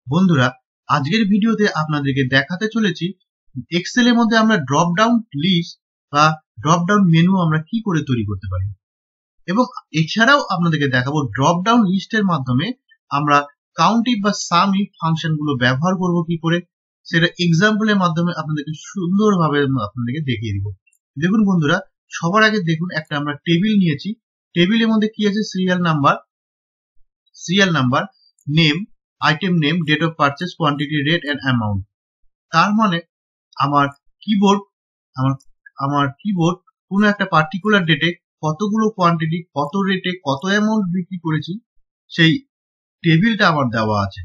বন্ধুরা, আজকের ভিডিওতে আপনাদেরকে দেখাতে চলেছি এক্সেল এর মধ্যে আমরা ড্রপ ডাউন লিস্ট বা ড্রপ ডাউন মেনু আমরা কি করে তৈরি করতে পারি, এবং এছাড়াও আপনাদেরকে দেখাবো ড্রপ ডাউন লিস্টের মাধ্যমে আমরা কাউন্ট ইফ বা সাম ইফ ফাংশন গুলো ব্যবহার করব কি করে, সেটা এক্সাম্পলের মাধ্যমে আপনাদেরকে সুন্দরভাবে আপনাদেরকে দেখিয়ে দিব। দেখুন বন্ধুরা, সবার আগে দেখুন একটা আমরা টেবিল নিয়েছি। টেবিলের মধ্যে কি আছে? Serial number, name, item name, date of purchase, quantity, rate and amount. তার মানে আমার কিবোর্ড আমার আমার কিবোর্ড কোনো একটা পার্টিকুলার ডেটে কতগুলো কোয়ান্টিটি, কত রেটে, কত অ্যামাউন্ট বিক্রি করেছি সেই টেবিলটা আমার দেওয়া আছে।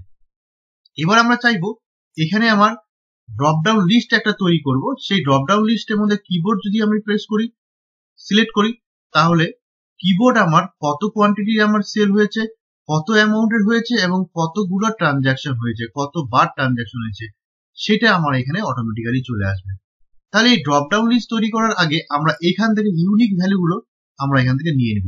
এবার আমরা চাইবো এখানে আমার ড্রপ ডাউন লিস্ট একটা তৈরি করব। সেই ড্রপ ডাউন লিস্টের মধ্যে কিবোর্ড যদি আমি প্রেস করি, সিলেক্ট করি, তাহলে কিবোর্ড আমার কত কোয়ান্টিটি আমার সেল হয়েছে, কত অ্যামাউন্টের হয়েছে এবং কতগুলো ট্রানজাকশন হয়েছে, কতবার ট্রানজাকশন হয়েছে, সেটা আমার এখানে অটোমেটিক্যালি চলে আসবে। তাহলে এই ড্রপ ডাউন লিস্ট তৈরি করার আগে আমরা এখান থেকে ইউনিক ভ্যালুগুলো আমরা এখান থেকে নিয়ে নেব।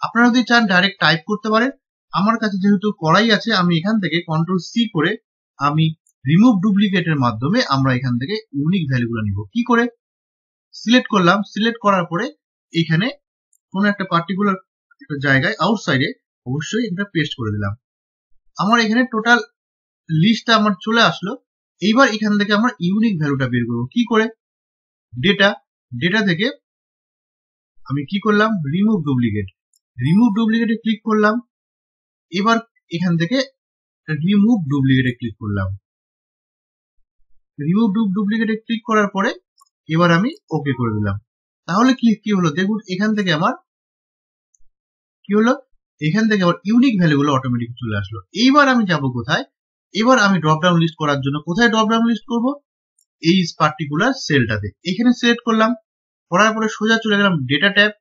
আপনারা যদি চান ডাইরেক্ট টাইপ করতে পারেন। আমার কাছে যেহেতু করাই আছে, আমি এখান থেকে কন্ট্রোল সি করে আমি রিমুভ ডুপ্লিকেটের মাধ্যমে আমরা এখান থেকে ইউনিক ভ্যালুগুলো নিব। কি করে? সিলেক্ট করলাম, সিলেক্ট করার পরে এখানে কোন একটা পার্টিকুলার একটা জায়গায় আউটসাইডে অবশ্যই এটা পেস্ট করে দিলাম। আমার এখানে টোটাল লিস্টটা আমার চলে আসলো। এইবার এখান থেকে আমরা ইউনিক ভ্যালুটা বের করব। কি করে? ডেটা থেকে আমি কি করলাম? রিমুভ ডুপ্লিকেটে ক্লিক করলাম। এবার এখান থেকে রিমুভ ডুপ্লিকেটে ক্লিক করলাম। রিমুভ ডুপ্লিকেটে ক্লিক করার পরে এবার আমি ওকে করে দিলাম। তাহলে কি হলো দেখুন, এখান থেকে আমার কি হলো? এখান থেকে আমার ইউনিক ভ্যালুগুলো অটোমেটিক চলে আসলো। এইবার আমি যাব কোথায়? এবার আমি ড্রপ ডাউন লিস্ট করার জন্য কোথায় ড্রপ ডাউন লিস্ট করব? এই পার্টিকুলার সেলটাতে এখানে সিলেক্ট করলাম। করার পরে সোজা চলে গেলাম ডেটা ট্যাব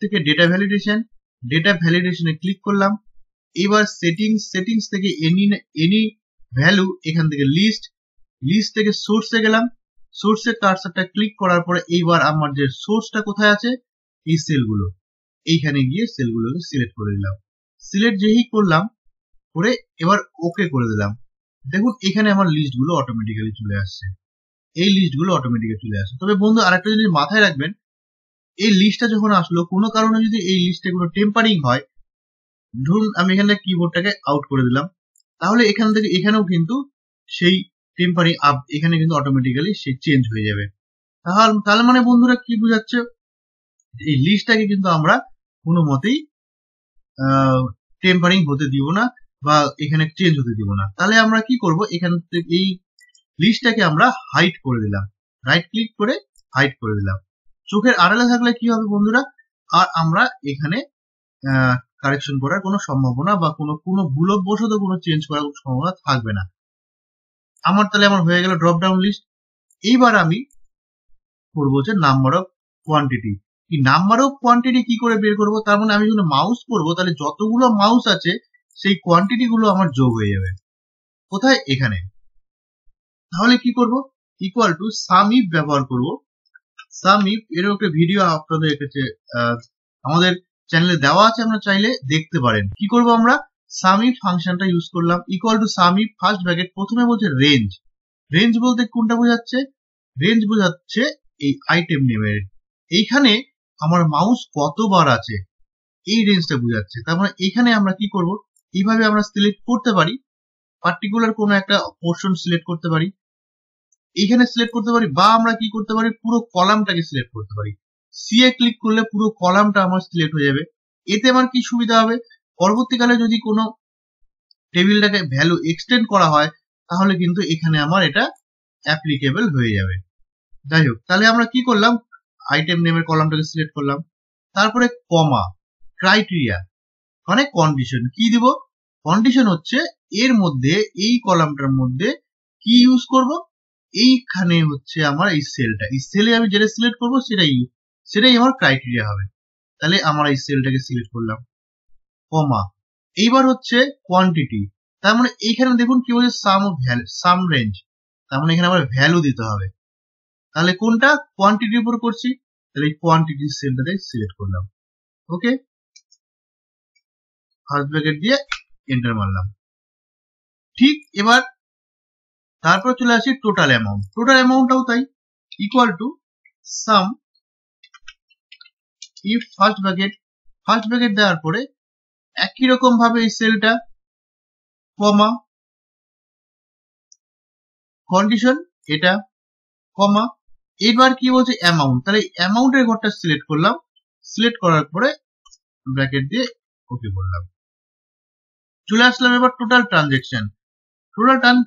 থেকে ডেটা ভ্যালিডেশনে ক্লিক করলাম। এবার সেটিংস থেকে এনি ভ্যালু, এখান থেকে লিস্ট থেকে সোর্সে গেলাম। সোর্সের কার্সারটা ক্লিক করার পরে এইবার আমার যে সোর্সটা কোথায় আছে, এই সেলগুলো, এইখানে গিয়ে সেলগুলোকে সিলেক্ট করে দিলাম। সিলেক্ট যেই করলাম করে এবার ওকে করে দিলাম। দেখুন এখানে আমার লিস্টগুলো অটোমেটিক্যালি চলে আসছে। এই লিস্টগুলো অটোমেটিক্যালি চলে আসছে। তবে বন্ধু আরেকটা জিনিস মাথায় রাখবেন, এই লিস্টটা যখন আসলো কোনো কারণে যদি এই লিস্টে কোনো টেম্পারিং হয়, ধরুন আমি এখানে কিবোর্ডটাকে আউট করে দিলাম, তাহলে এখান থেকে এখানেও কিন্তু সেই টেম্পারিং আপ এখানে কিন্তু অটোমেটিক্যালি সে চেঞ্জ হয়ে যাবে। তাহলে মানে বন্ধুরা কি বোঝাচ্ছে? এই লিস্টটাকে কিন্তু আমরা কোনো মতেই টেম্পারিং হতে দিব না বা এখানে চেঞ্জ হতে দিব না। তাহলে আমরা কি করব? এখান থেকে এই লিস্টটাকে আমরা হাইড করে দিলাম। রাইট ক্লিক করে হাইড করে দিলাম। চোখের আড়ালে থাকলে কি হবে বন্ধুরা? আর আমরা এখানে কারেকশন করার কোনো সম্ভাবনা বা কোনো ভুলবশত কোনো চেঞ্জ করার সম্ভাবনা থাকবে না। তাহলে আমার হয়ে গেল ড্রপ ডাউন লিস্ট। এইবার আমি করবো হচ্ছে নাম্বার অফ কোয়ান্টিটি। এই নাম্বার অফ কোয়ান্টিটি কি করে বের করবো? তার মানে আমি যখন মাউস করবো তাহলে যতগুলো মাউস আছে সেই কোয়ান্টিটি গুলো আমার যোগ হয়ে যাবে। কোথায়? এখানে। তাহলে কি করব? ইকুয়াল টু সাম ইফ ব্যবহার করব। সাম ইফ এর একটা ভিডিও আপনাদের কাছে আমাদের চ্যানেলে দেওয়া আছে, আপনারা চাইলে দেখতে পারেন। কি করব আমরা? সাম ইফ ফাংশনটা ইউজ করলাম। Equal to some if first bracket, প্রথমে বলছে রেঞ্জ বলতে কোনটা বোঝাচ্ছে? রেঞ্জ বোঝাচ্ছে এই আইটেম নেমের এইখানে আমার মাউস কতবার আছে এই রেঞ্জটা বোঝাচ্ছে। তার মানে এখানে আমরা কি করব? এইভাবে আমরা সিলেক্ট করতে পারি, পার্টিকুলার কোনো একটা পোর্শন সিলেক্ট করতে পারি, এইখানে সিলেক্ট করতে পারি, বা আমরা কি করতে পারি? পুরো কলামটাকে সিলেক্ট করতে পারি। সি এ ক্লিক করলে পুরো কলামটা আমার সিলেক্ট হয়ে যাবে। এতে আমার কি সুবিধা হবে? পরবর্তীকালে যদি কোনো টেবিলটাকে ভ্যালু এক্সটেন্ড করা হয় তাহলে কিন্তু এখানে আমার এটা অ্যাপ্লিকেবল হয়ে যাবে। যাই হোক, তাহলে আমরা কি করলাম? আইটেম নেমের কলামটাকে সিলেক্ট করলাম, তারপরে কমা, ক্রাইটেরিয়া মানে কন্ডিশন কি দিব? কন্ডিশন হচ্ছে এর মধ্যে এই কলামটার মধ্যে কি ইউজ করব? এইখানে হচ্ছে আমার এই সেলটা, এই সেলে আমি যেটা সিলেক্ট করবো সেটাই আমার ক্রাইটেরিয়া হবে। তাহলে আমার এই সেলটাকে সিলেক্ট করলাম, কমা। এইবার হচ্ছে কোয়ান্টিটি, তার মানে এইখানে দেখুন কি বলছে? সাম রেঞ্জ, তার মানে এখানে আমার ভ্যালু দিতে হবে। তাহলে কোনটা? কোয়ান্টিটির উপর করছি, তাহলে এই কোয়ান্টিটি সেলটাকে সিলেক্ট করলাম। ওকে, ফার্স্ট ব্র্যাকেট দিয়ে এন্টার মারলাম। ঠিক এবার তারপর চলে আসি টোটাল অ্যামাউন্টটাও তাই, equal to some if first bracket দেওয়ার পরে একই রকম ভাবে এই সেলটা কমা কন্ডিশন এটা কমা, এবার কি বলছে অ্যামাউন্ট, তাহলে অ্যামাউন্টের ঘরটা সিলেক্ট করলাম, সিলেক্ট করার পরে ব্র্যাকেট দিয়ে ওকে করলাম। চলে আসলাম এবার টোটাল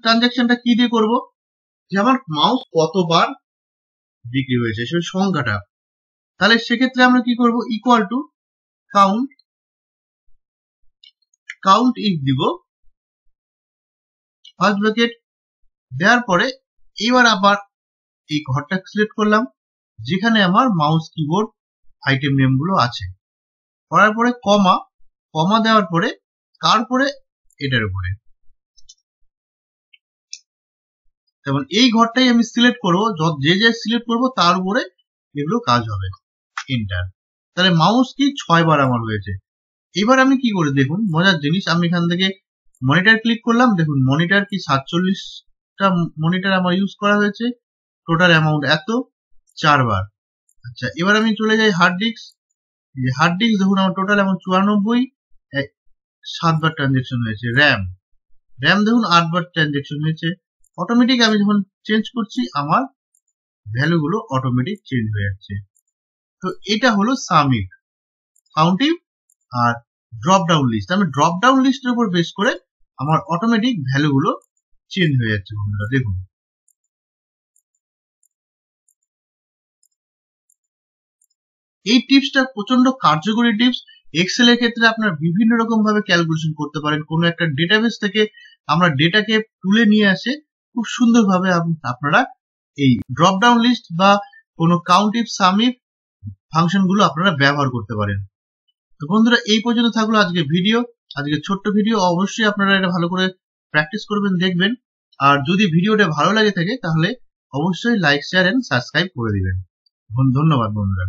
ট্রানজ্যাকশনটা কি দিয়ে করব, যে আমার মাউস কতবার বিক্রি হয়েছে সেই সংখ্যাটা, তাহলে সেক্ষেত্রে আমরা কি করব, ইকুয়াল টু কাউন্ট ইফ দিব, ফার্স্ট ব্র্যাকেট দেওয়ার পরে এবার আবার এই ঘরটা সিলেক্ট করলাম যেখানে আমার মাউস কিবোর্ড আইটেম নেম গুলো আছে, করার পরে কমা দেওয়ার পরে কার পরে এটার উপরে, যেমন এই ঘরটাই আমি সিলেক্ট করবো, যে সিলেক্ট করবো তার উপরে এগুলো কাজ হবে, এন্টার। তাহলে মাউস কি 6 বার আমার হয়েছে। এবার আমি কি করে দেখুন মজার জিনিস, আমি এখান থেকে মনিটর ক্লিক করলাম, দেখুন মনিটর কি 47টা মনিটর আমার ইউজ করা হয়েছে, টোটাল অ্যামাউন্ট এত 4 বার। আচ্ছা এবার আমি চলে যাই হার্ড ডিস্ক দেখুন আমার টোটাল অ্যামাউন্ট 94, 7 বার ট্রানজেকশন হয়েছে। র্যাম দেখুন 8 বার ট্রানজেকশন হয়েছে। অটোমেটিক আমি যখন চেঞ্জ করছি আমার ভ্যালু গুলো অটোমেটিক চেঞ্জ হয়ে যাচ্ছে। তো এটা হলো সাম ইফ, কাউন্ট ইফ আর ড্রপ ডাউন লিস্ট। আমি ড্রপ ডাউন লিস্টের উপর বেস করে আমার অটোমেটিক ভ্যালু গুলো চেঞ্জ হয়ে যাচ্ছে বন্ধুরা। দেখুন এই টিপসটা প্রচন্ড কার্যকরী টিপস। এক্সেল এর ক্ষেত্রে আপনারা বিভিন্ন রকম ভাবে ক্যালকুলেশন করতে পারেন, কোনো একটা ডেটাবেস থেকে আমরা ডেটাকে তুলে নিয়ে আসে খুব সুন্দরভাবে আপনারা এই ড্রপ ডাউন লিস্ট বা কোনো count if some if function গুলো আপনারা ব্যবহার করতে পারেন। তো বন্ধুরা এই পর্যন্ত থাকলো আজকে ছোট্ট ভিডিও। অবশ্যই আপনারা এটা ভালো করে প্র্যাকটিস করবেন, দেখবেন। আর যদি ভিডিওটা ভালো লাগে থাকে তাহলে অবশ্যই লাইক শেয়ার এন্ড সাবস্ক্রাইব করে দিবেন। ধন্যবাদ বন্ধুরা।